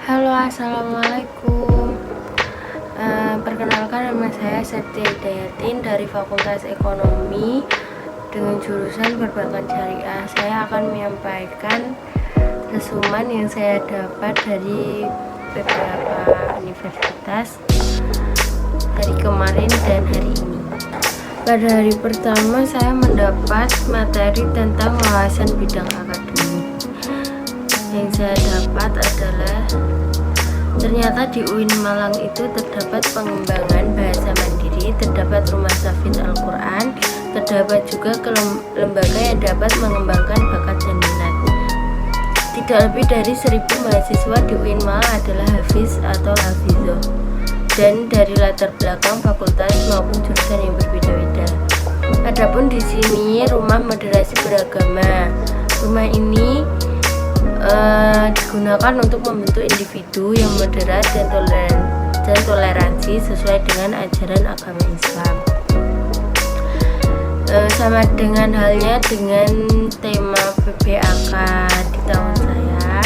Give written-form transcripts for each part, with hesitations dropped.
Halo, assalamualaikum. Perkenalkan, nama saya Septia Hidayatin dari Fakultas Ekonomi dengan jurusan Perbankan Syariah. Saya akan menyampaikan resuman yang saya dapat dari beberapa universitas hari kemarin dan hari ini. Pada hari pertama saya mendapat materi tentang wawasan bidang akademik. Yang saya dapat adalah ternyata di UIN Malang itu terdapat pengembangan bahasa mandiri, terdapat Rumah Tahfidz Al-Quran, terdapat juga lembaga yang dapat mengembangkan bakat dan minat. Tidak lebih dari 1.000 mahasiswa di UIN Malang adalah hafiz atau hafizoh, dan dari latar belakang fakultas maupun jurusan yang berbeda-beda. Adapun di sini rumah moderasi beragama. Rumah ini digunakan untuk membentuk individu yang moderat dan toleransi sesuai dengan ajaran agama Islam. Sama dengan halnya dengan tema PPAK di tahun saya,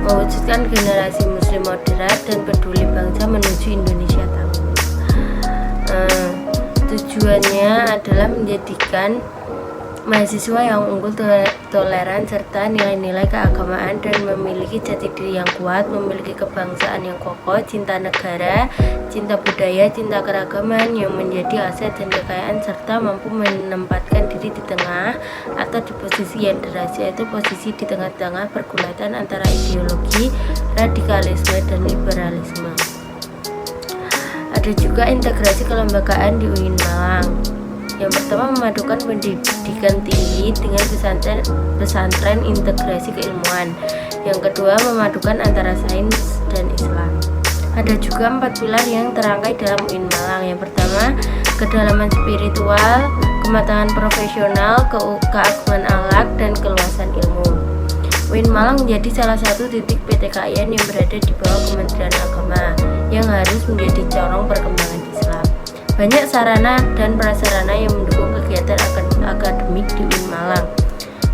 mewujudkan generasi muslim moderat dan peduli bangsa menuju Indonesia tangguh. Tujuannya adalah menjadikan mahasiswa yang unggul, toleran, serta nilai-nilai keagamaan dan memiliki jati diri yang kuat, memiliki kebangsaan yang kokoh, cinta negara, cinta budaya, cinta keragaman yang menjadi aset dan kekayaan, serta mampu menempatkan diri di tengah atau di posisi yang deras, yaitu posisi di tengah-tengah pergulatan antara ideologi, radikalisme, dan liberalisme. Ada juga integrasi kelembagaan di UIN Malang. Yang pertama, memadukan pendidikan tinggi dengan pesantren integrasi keilmuan. Yang kedua, memadukan antara sains dan Islam. Ada juga 4 pilar yang terangkai dalam UIN Malang. Yang pertama, kedalaman spiritual, kematangan profesional, keagungan akhlak, dan keluasan ilmu. UIN Malang menjadi salah satu titik PTKIN yang berada di bawah Kementerian Agama yang harus menjadi corong perkembangan Islam. Banyak sarana dan prasarana yang mendukung kegiatan akademik di UIN Malang.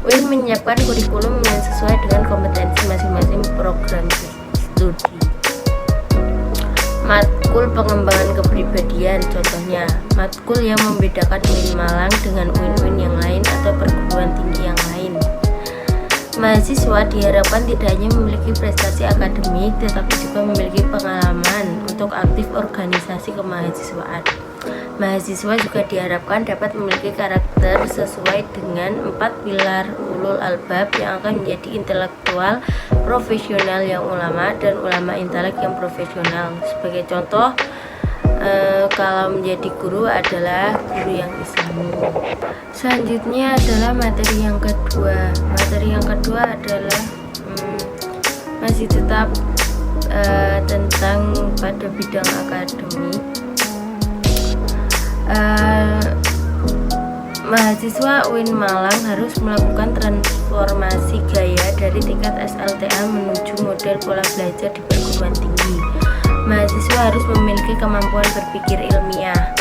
UIN menyiapkan kurikulum yang sesuai dengan kompetensi masing-masing program studi. Matkul pengembangan kepribadian, contohnya matkul yang membedakan UIN Malang dengan UIN-UIN yang lain atau perguruan tinggi yang lain. Mahasiswa diharapkan tidak hanya memiliki prestasi akademik, tetapi juga memiliki pengalaman untuk aktif organisasi kemahasiswaan. Mahasiswa juga diharapkan dapat memiliki karakter sesuai dengan 4 pilar ulul albab yang akan menjadi intelektual profesional yang ulama dan ulama intelek yang profesional. Sebagai contoh, kalau menjadi guru adalah guru yang islami. Selanjutnya adalah materi yang kedua. Materi yang kedua adalah masih tetap tentang pada bidang akademik. Mahasiswa UIN Malang harus melakukan transformasi gaya dari tingkat SLTA menuju model pola belajar di perguruan tinggi. Mahasiswa harus memiliki kemampuan berpikir ilmiah.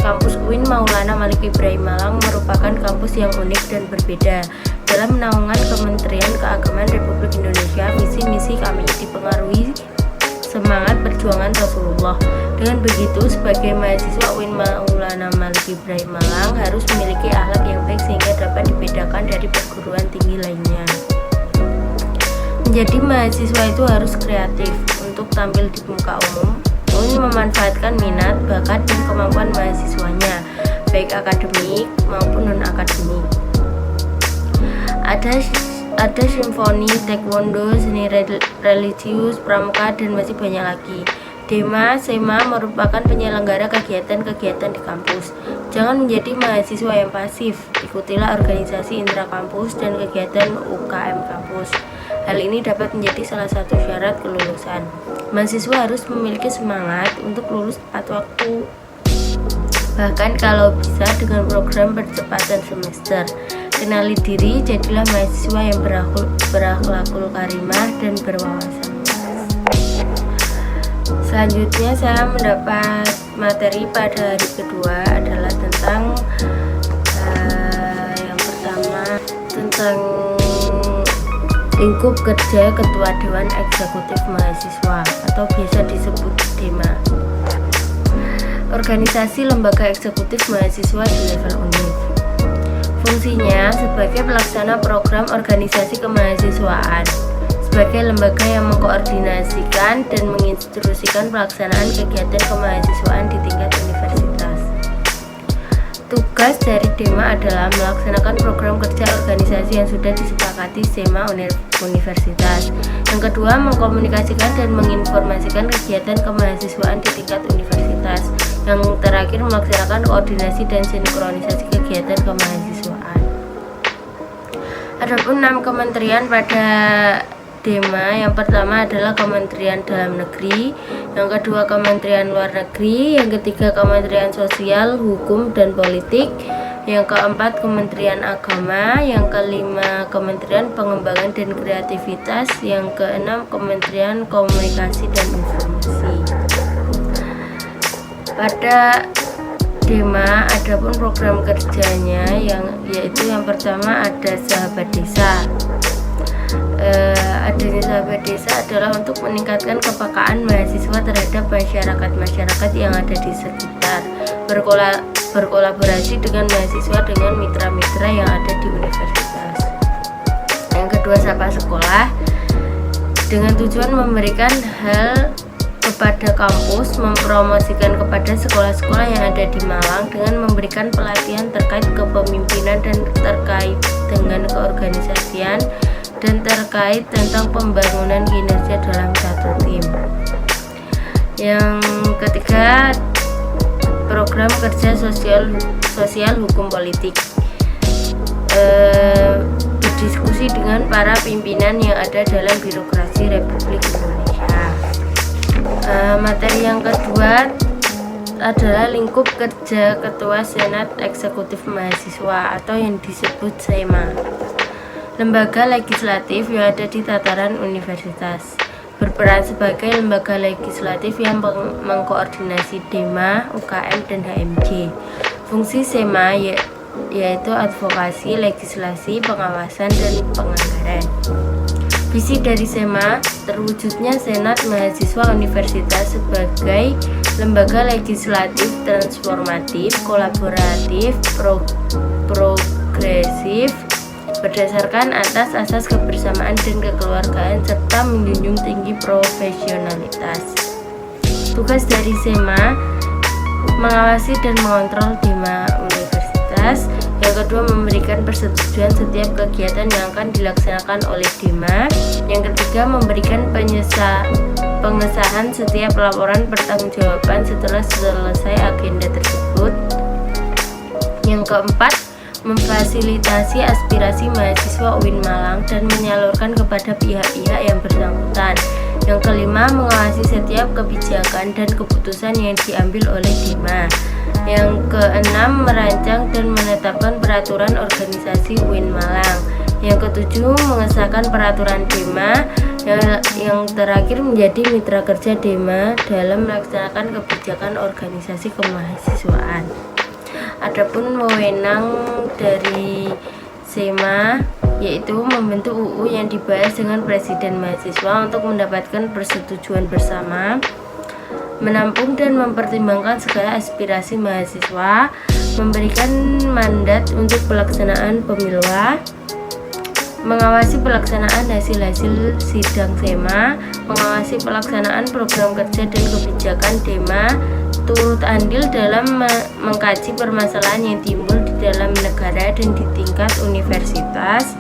Kampus UIN Maulana Malik Ibrahim Malang merupakan kampus yang unik dan berbeda. Dalam naungan Kementerian Keagamaan Republik Indonesia, visi-misi kami dipengaruhi semangat perjuangan Rasulullah. Dengan begitu, sebagai mahasiswa UIN Maulana Malik Ibrahim Malang harus memiliki akhlak yang baik sehingga dapat dibedakan dari perguruan tinggi lainnya. Menjadi mahasiswa itu harus kreatif untuk tampil di muka umum. UIN memanfaatkan minat, bakat, dan kemampuan mahasiswanya, baik akademik maupun non-akademik. Ada simfoni, taekwondo, seni religius, pramuka, dan masih banyak lagi. SEMA merupakan penyelenggara kegiatan-kegiatan di kampus. Jangan menjadi mahasiswa yang pasif. Ikutilah organisasi intrakampus dan kegiatan UKM kampus. Hal ini dapat menjadi salah satu syarat kelulusan. Mahasiswa harus memiliki semangat untuk lulus tepat waktu, bahkan kalau bisa dengan program percepatan semester. Kenali diri, jadilah mahasiswa yang berakhlakul karimah dan berwawasan luas. Selanjutnya saya mendapat materi pada hari kedua adalah tentang yang pertama tentang Lingkup kerja Ketua Dewan Eksekutif Mahasiswa atau biasa disebut DEMA. Organisasi lembaga eksekutif mahasiswa di level univ. Fungsinya sebagai pelaksana program organisasi kemahasiswaan, sebagai lembaga yang mengkoordinasikan dan menginstruksikan pelaksanaan kegiatan kemahasiswaan di tingkat universitas. Tugas dari DEMA adalah melaksanakan program kerja organisasi yang sudah disepakati SEMA universitas. Yang kedua, mengkomunikasikan dan menginformasikan kegiatan kemahasiswaan di tingkat universitas. Yang terakhir, melaksanakan koordinasi dan sinkronisasi kegiatan kemahasiswaan. Adapun 6 kementerian pada DEMA, yang pertama adalah Kementerian Dalam Negeri, yang kedua Kementerian Luar Negeri, yang ketiga Kementerian Sosial, Hukum, dan Politik, yang keempat Kementerian Agama, yang kelima Kementerian Pengembangan dan Kreativitas, yang keenam Kementerian Komunikasi dan Informasi. Pada DEMA adapun program kerjanya yaitu yang pertama ada Sahabat Desa. Adanya Sahabat Desa adalah untuk meningkatkan kepekaan mahasiswa terhadap masyarakat yang ada di sekitar, berkolaborasi dengan mahasiswa dengan mitra-mitra yang ada di universitas. Yang kedua, Sapa Sekolah, dengan tujuan memberikan hal kepada kampus, mempromosikan kepada sekolah-sekolah yang ada di Malang dengan memberikan pelatihan terkait kepemimpinan dan terkait dengan keorganisasian dan terkait tentang pembangunan kinerja dalam satu tim. Yang ketiga, program kerja sosial hukum politik, berdiskusi dengan para pimpinan yang ada dalam birokrasi Republik Indonesia. Materi yang kedua adalah lingkup kerja Ketua Senat Eksekutif Mahasiswa atau yang disebut SEMA. Lembaga legislatif yang ada di tataran universitas, berperan sebagai lembaga legislatif yang mengkoordinasi DEMA, UKM, dan HMJ. Fungsi SEMA yaitu advokasi, legislasi, pengawasan, dan penganggaran. Visi dari SEMA, terwujudnya Senat Mahasiswa Universitas sebagai lembaga legislatif transformatif, kolaboratif, progresif, berdasarkan atas asas kebersamaan dan kekeluargaan serta menjunjung tinggi profesionalitas. Tugas dari SEMA, mengawasi dan mengontrol DEMA universitas. Yang kedua, memberikan persetujuan setiap kegiatan yang akan dilaksanakan oleh DEMA. Yang ketiga, memberikan pengesahan setiap laporan pertanggungjawaban setelah selesai agenda tersebut. Yang keempat, memfasilitasi aspirasi mahasiswa UIN Malang dan menyalurkan kepada pihak-pihak yang bersangkutan. Yang kelima, mengawasi setiap kebijakan dan keputusan yang diambil oleh DEMA. Yang keenam, merancang dan menetapkan peraturan organisasi UIN Malang. Yang ketujuh, mengesahkan peraturan DEMA. Yang terakhir, menjadi mitra kerja DEMA dalam melaksanakan kebijakan organisasi kemahasiswaan. Adapun wewenang dari SEMA yaitu membentuk UU yang dibahas dengan Presiden mahasiswa untuk mendapatkan persetujuan bersama, menampung dan mempertimbangkan segala aspirasi mahasiswa, memberikan mandat untuk pelaksanaan pemilu, mengawasi pelaksanaan hasil-hasil sidang SEMA, mengawasi pelaksanaan program kerja dan kebijakan DEMA, turut andil dalam mengkaji permasalahan yang timbul di dalam negara dan di tingkat universitas,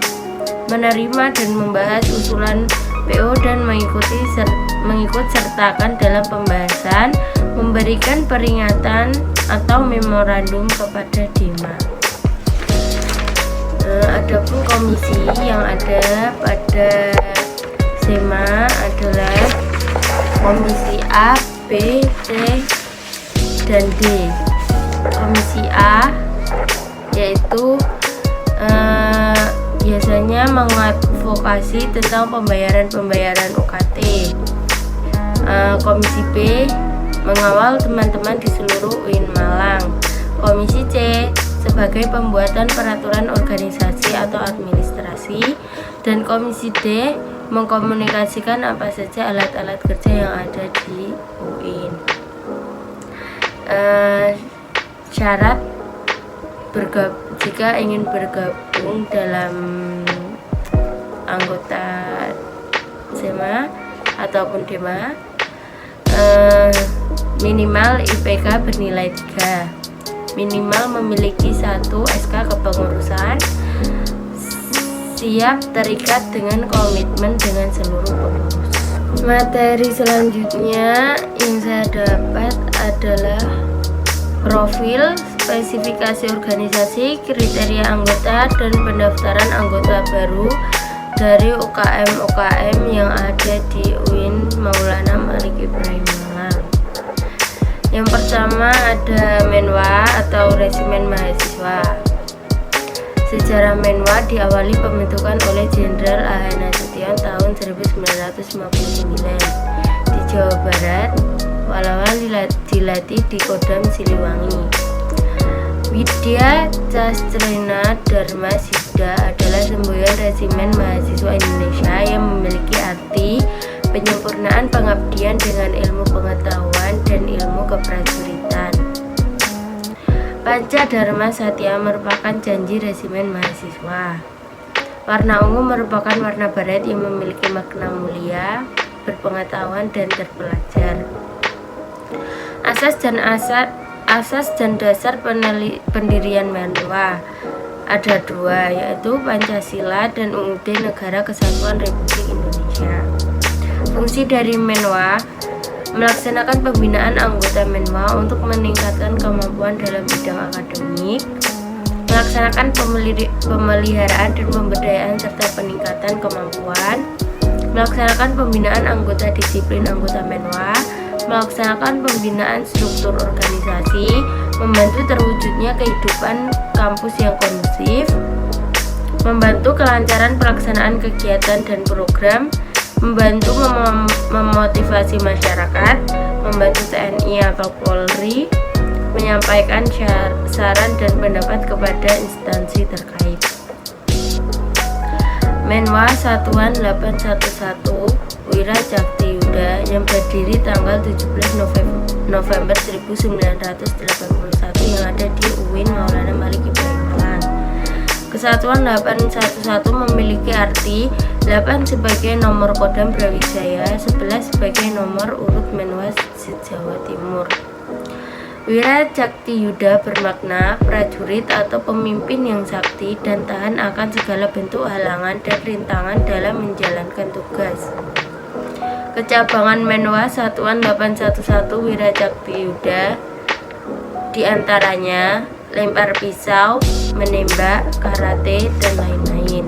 menerima dan membahas usulan PO dan mengikut sertakan dalam pembahasan, memberikan peringatan atau memorandum kepada DEMA. Adapun komisi yang ada pada SEMA adalah komisi A, B, C, dan D. Komisi A yaitu biasanya mengadvokasi tentang pembayaran UKT. Komisi B mengawal teman-teman di seluruh UIN Malang. Komisi C sebagai pembuatan peraturan organisasi atau administrasi, dan Komisi D mengkomunikasikan apa saja alat-alat kerja yang ada di UIN. Syarat jika ingin bergabung dalam anggota SEMA ataupun DEMA, minimal IPK bernilai 3, minimal memiliki 1 SK kepengurusan, siap terikat dengan komitmen dengan seluruh pengurus. Materi selanjutnya yang saya dapat adalah profil, spesifikasi organisasi, kriteria anggota, dan pendaftaran anggota baru dari UKM yang ada di UIN Maulana Malik Ibrahim Malang. Yang pertama ada Menwa atau Resimen Mahasiswa. Sejarah Menwa diawali pembentukan oleh Jenderal A.H. Nasution tahun 1959 di Jawa Barat, walau dilatih di Kodam Siliwangi. Widya Castrena Dharma Sidha adalah semboyan Resimen Mahasiswa Indonesia yang memiliki arti penyempurnaan pengabdian dengan ilmu pengetahuan dan ilmu keprajuritan. Panca Dharma Satya merupakan janji Resimen Mahasiswa. Warna ungu merupakan warna barat yang memiliki makna mulia, berpengetahuan, dan terpelajar. Asas dan dasar pendirian Menwa ada 2, yaitu Pancasila dan UUD Negara Kesatuan Republik Indonesia. Fungsi dari Menwa: melaksanakan pembinaan anggota Menwa untuk meningkatkan kemampuan dalam bidang akademik, melaksanakan pemeliharaan dan pemberdayaan serta peningkatan kemampuan, melaksanakan pembinaan anggota disiplin anggota Menwa, melaksanakan pembinaan struktur organisasi, membantu terwujudnya kehidupan kampus yang kondusif, membantu kelancaran pelaksanaan kegiatan dan program, membantu memotivasi masyarakat, membantu TNI atau Polri, menyampaikan saran dan pendapat kepada instansi terkait. Menwa Satuan 811 Wira Cakti Yuda yang berdiri tanggal 17 November 1981 yang ada di UIN Maulana Malik Ibrahim Malang. Kesatuan 811 memiliki arti 8 sebagai nomor Kodam Brawijaya, 11 sebagai nomor urut Menwa Jawa Timur. Wira Cakti Yuda bermakna prajurit atau pemimpin yang sakti dan tahan akan segala bentuk halangan dan rintangan dalam menjalankan tugas. Kecabangan Menwa Satuan 811 Wira Cakti Yuda diantaranya lempar pisau, menembak, karate, dan lain-lain.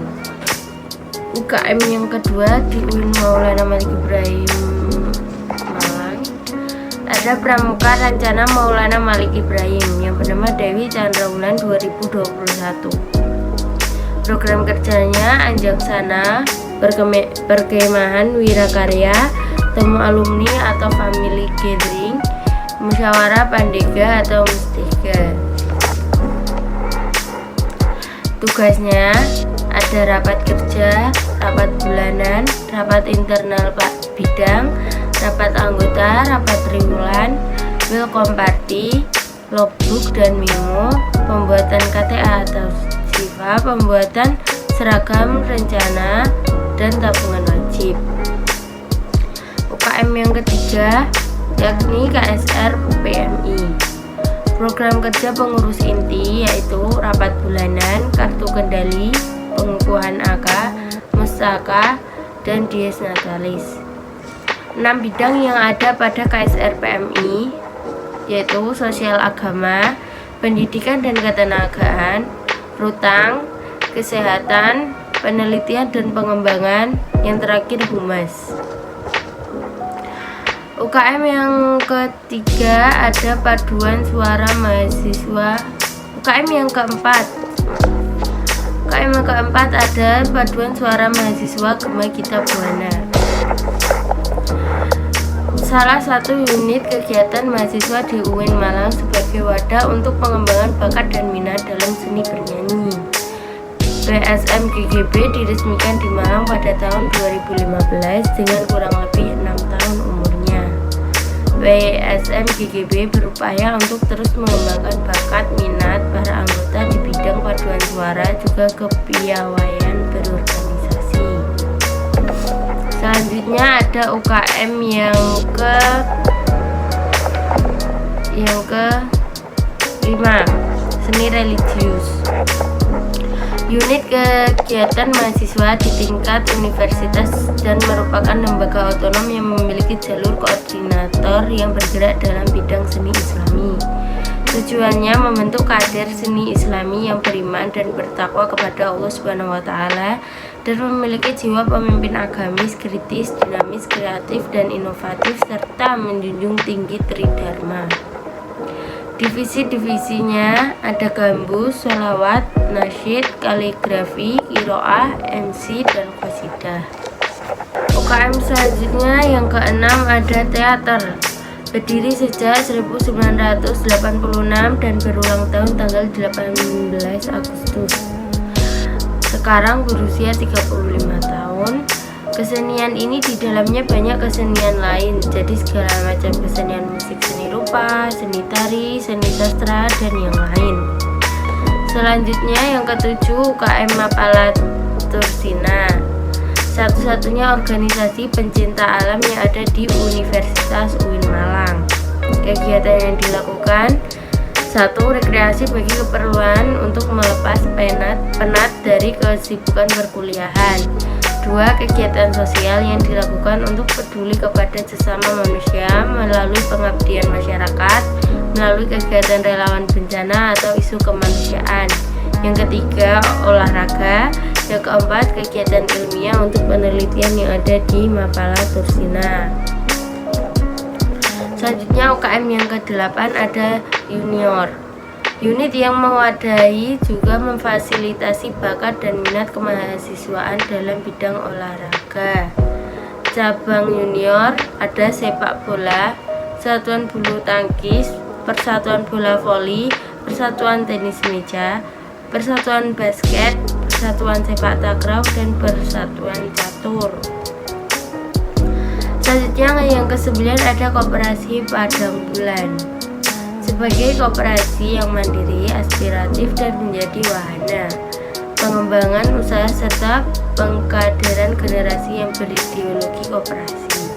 UKM yang kedua di UIN Maulana Malik Ibrahim Malang ada Pramuka Rencana Maulana Malik Ibrahim yang bernama Dewi Chandrawulan 2021. Program kerjanya Anjaksana, Perkemahan Wirakarya, Temu Alumni atau Family Gathering, Musyawarah Pandega atau Mustega. Tugasnya ada rapat kerja, rapat bulanan, rapat internal bidang, rapat anggota, rapat triwulan, welcome party, logbook dan memo, pembuatan KTA atau SIFA, pembuatan seragam rencana, dan tabungan wajib. UKM yang ketiga yakni KSR PMI. Program kerja pengurus inti yaitu rapat bulanan, kartu kendali, pengukuhan AK, mustaka, dan dies natalis. 6 bidang yang ada pada KSR PMI yaitu sosial agama, pendidikan dan ketenagaan, rutang, kesehatan, penelitian dan pengembangan, yang terakhir humas. UKM yang ketiga ada paduan suara mahasiswa. UKM yang keempat ada paduan suara mahasiswa Gema Gita Buana. salah satu unit kegiatan mahasiswa di UIN Malang sebagai wadah untuk pengembangan bakat dan minat dalam seni bernyanyi. PSM GGB diresmikan di Malang pada tahun 2015 dengan kurang lebih 6 tahun umurnya. PSM GGB berupaya untuk terus mengembangkan bakat minat para anggota di bidang paduan suara juga kepiawaian berorganisasi. Selanjutnya ada UKM yang ke-5, seni religius. Unit kegiatan mahasiswa di tingkat universitas dan merupakan lembaga otonom yang memiliki jalur koordinator yang bergerak dalam bidang seni Islami. Tujuannya membentuk kader seni Islami yang beriman dan bertakwa kepada Allah SWT dan memiliki jiwa pemimpin agamis, kritis, dinamis, kreatif, dan inovatif serta menjunjung tinggi tridharma. Divisi-divisinya ada gambus, sholawat, nasyid, kaligrafi, qiraah, MC, dan qasidah. UKM selanjutnya yang ke-6 ada teater. Berdiri sejak 1986 dan berulang tahun tanggal 18 Agustus. Sekarang berusia 35 tahun. Kesenian ini di dalamnya banyak kesenian lain, jadi segala macam kesenian musik, seni rupa, seni tari, seni sastra, dan yang lain. Selanjutnya yang ke-7 UKM Mapala Tursina, satu-satunya organisasi pencinta alam yang ada di Universitas UIN Malang. Kegiatan yang dilakukan: 1. Rekreasi bagi keperluan untuk melepas penat dari kesibukan perkuliahan. 2. Kegiatan sosial yang dilakukan untuk peduli kepada sesama manusia melalui pengabdian masyarakat, melalui kegiatan relawan bencana atau isu kemanusiaan. Yang ketiga, olahraga. Yang keempat, kegiatan ilmiah untuk penelitian yang ada di Mapala Tursina. Selanjutnya UKM yang ke-8 ada junior. Unit yang mewadahi juga memfasilitasi bakat dan minat kemahasiswaan dalam bidang olahraga. Cabang junior ada sepak bola, persatuan bulu tangkis, persatuan bola voli, persatuan tenis meja, persatuan basket, persatuan sepak takraw, dan persatuan catur. Selanjutnya yang ke-9 ada koperasi Padang Bulan. Sebagai koperasi yang mandiri, aspiratif, dan menjadi wahana pengembangan usaha serta pengkaderan generasi yang berideologi koperasi.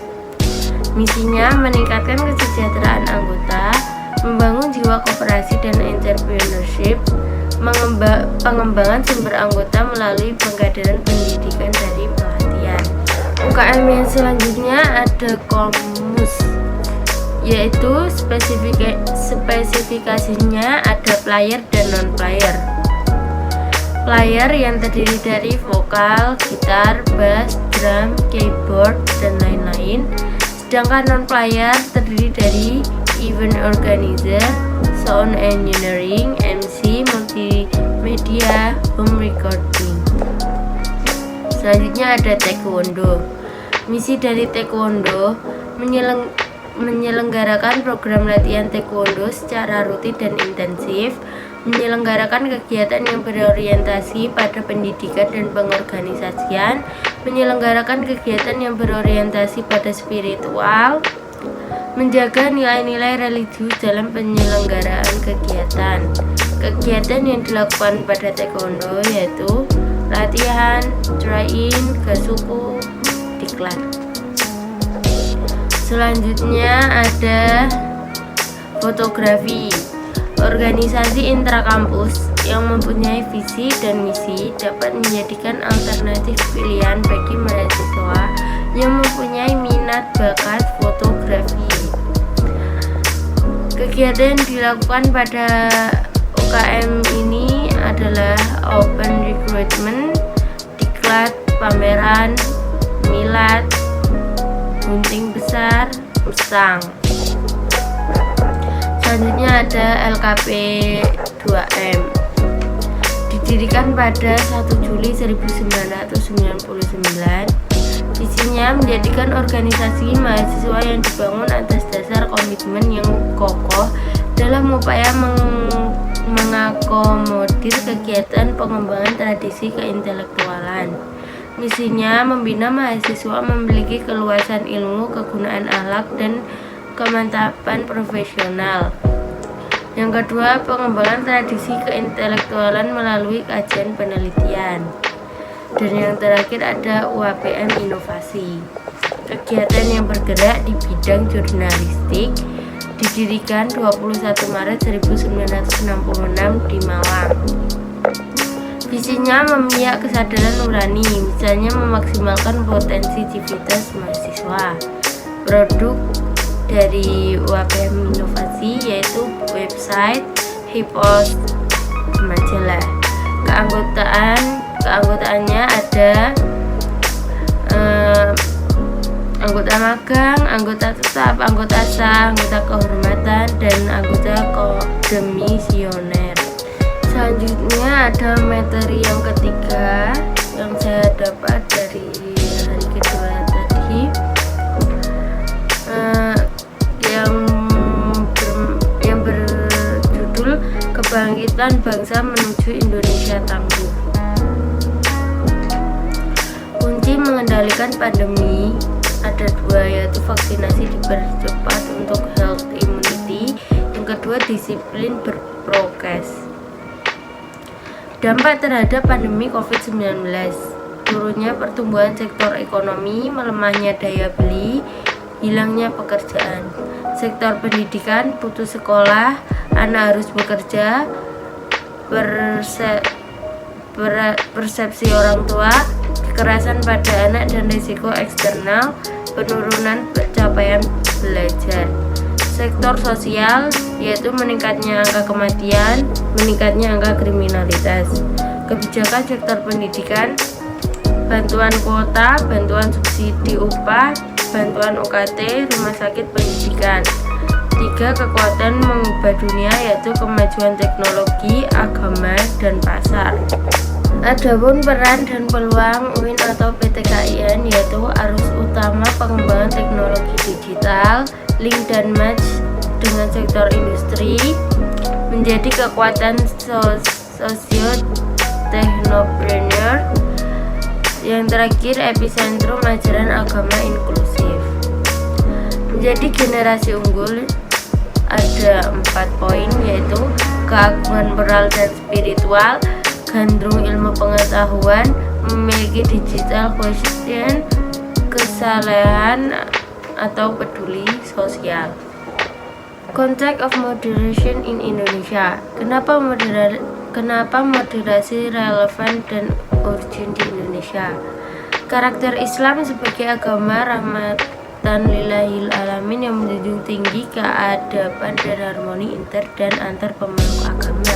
Misinya meningkatkan kesejahteraan anggota, membangun jiwa koperasi dan entrepreneurship, pengembangan sumber anggota melalui pengkaderan pendidikan dari pelatihan. UKM yang selanjutnya ada Komus, yaitu spesifikasinya ada player dan non-player. Player yang terdiri dari vokal, gitar, bass, drum, keyboard, dan lain-lain. Sedangkan non-player terdiri dari event organizer, sound engineering, MC, multimedia, home recording. Selanjutnya ada taekwondo. Misi dari taekwondo menyelenggarakan program latihan taekwondo secara rutin dan intensif, menyelenggarakan kegiatan yang berorientasi pada pendidikan dan pengorganisasian, menyelenggarakan kegiatan yang berorientasi pada spiritual, menjaga nilai-nilai religius dalam penyelenggaraan kegiatan. Kegiatan yang dilakukan pada taekwondo yaitu latihan, try-in, gasuku, diklat. Selanjutnya ada fotografi. Organisasi intrakampus yang mempunyai visi dan misi dapat menjadikan alternatif pilihan bagi mahasiswa yang mempunyai minat bakat fotografi. Kegiatan yang dilakukan pada UKM ini adalah open recruitment, diklat, pameran, milad, gunting besar, musang. Selanjutnya ada LKP 2M. Didirikan pada 1 Juli 1999 Visinya menjadikan organisasi mahasiswa yang dibangun atas dasar komitmen yang kokoh dalam upaya mengakomodir kegiatan pengembangan tradisi keintelektualan. Misinya membina mahasiswa memiliki keluasan ilmu, kegunaan akhlak, dan kemantapan profesional. Yang kedua, pengembangan tradisi keintelektualan melalui kajian penelitian. Dan yang terakhir ada UAPM Inovasi. Kegiatan yang bergerak di bidang jurnalistik, didirikan 21 Maret 1966 di Malang. Visinya memihak kesadaran nurani, misalnya memaksimalkan potensi civitas mahasiswa. Produk dari UAPM Inovasi yaitu website, e-post, majalah. Keanggotaannya ada anggota magang, anggota tetap, anggota sah, anggota kehormatan, dan anggota kodemisioner. Selanjutnya ada materi yang ketiga yang saya dapat dari hari kedua tadi, yang berjudul Kebangkitan Bangsa Menuju Indonesia Tangguh. Kunci mengendalikan pandemi ada dua, yaitu vaksinasi dipercepat untuk health immunity, yang kedua disiplin berprokes. Dampak terhadap pandemi COVID-19, turunnya pertumbuhan sektor ekonomi, melemahnya daya beli, hilangnya pekerjaan. Sektor pendidikan, putus sekolah, anak harus bekerja, persepsi orang tua, kekerasan pada anak dan risiko eksternal, penurunan pencapaian belajar. Sektor sosial, yaitu meningkatnya angka kematian, meningkatnya angka kriminalitas. Kebijakan sektor pendidikan, bantuan kuota, bantuan subsidi upah, bantuan UKT, rumah sakit pendidikan. 3. Kekuatan mengubah dunia, yaitu kemajuan teknologi, agama, dan pasar. Adapun peran dan peluang UIN atau PTKIN yaitu arus utama pengembangan teknologi digital, link dan match dengan sektor industri, menjadi kekuatan sosio-teknopreneur. Yang terakhir, epicentrum ajaran agama inklusif. Menjadi generasi unggul ada 4 poin, yaitu keagungan moral dan spiritual, gandrung ilmu pengetahuan, memiliki digital quotient, kesalehan atau peduli sosial. Concept of moderation in Indonesia. Kenapa moderasi relevan dan urgent di Indonesia? Karakter Islam sebagai agama rahmatan lillahil alamin yang menjunjung tinggi keadaban dan harmoni inter dan antar pemeluk agama.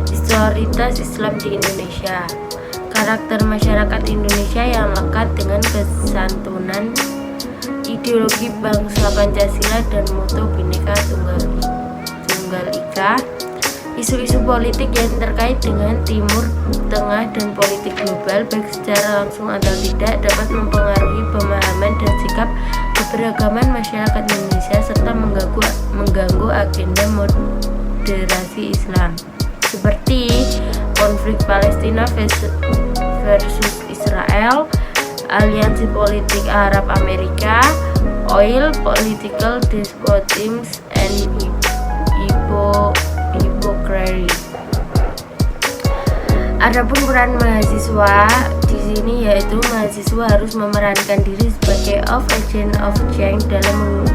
Historitas Islam di Indonesia. Karakter masyarakat Indonesia yang lekat dengan kesantunan, ideologi bangsa Pancasila dan moto Bhinneka Tunggal Ika. Isu-isu politik yang terkait dengan Timur Tengah dan politik global, baik secara langsung atau tidak, dapat mempengaruhi pemahaman dan sikap keberagaman masyarakat Indonesia serta mengganggu agenda moderasi Islam, seperti konflik Palestina versus Israel, aliansi politik Arab-Amerika, oil, political despotism, and hypocrisy. Adapun peran mahasiswa di sini yaitu mahasiswa harus memerankan diri sebagai agent of change dalam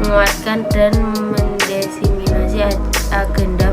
menguatkan dan mendiseminasi agenda